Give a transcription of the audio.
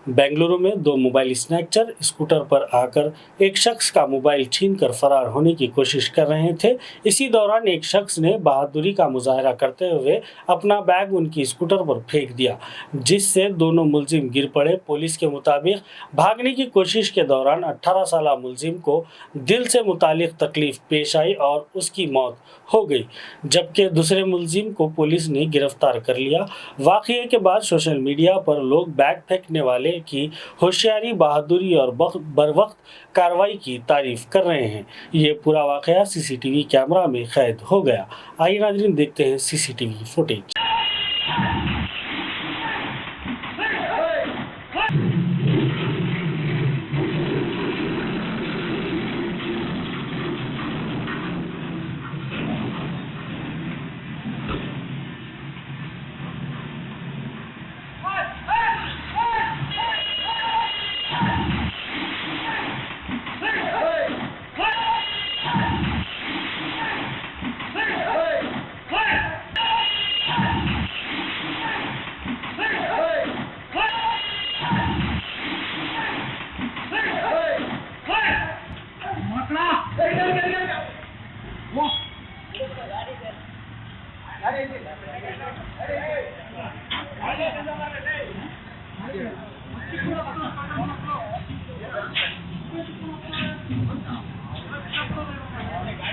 बेंगलुरु में दो mobile snatcher scooter पर आकर एक शख्स का मोबाइल छीनकर फरार होने की कोशिश कर रहे थे। इसी दौरान एक शख्स ने बहादुरी का मुजाहरा करते हुए अपना बैग उनकी स्कूटर पर फेंक दिया, जिससे दोनों मुलजिम गिर पड़े। पुलिस के मुताबिक भागने की कोशिश के दौरान 18 साल मुलजिम को दिल से मुतालिक तकलीफ पेश आई और उसकी मौत हो गई, जबकि दूसरे मुलजिम को पुलिस ने गिरफ्तार कर लिया। वाक़ये के बाद सोशल मीडिया पर लोग बैग फेंकने वाले की होशियारी, बहादुरी और बरवक्त कार्रवाई की तारीफ कर रहे हैं। ये पूरा वाक़या सीसीटीवी कैमरा में कैद हो गया। आइए नाज़रीन, देखते हैं सीसीटीवी फुटेज।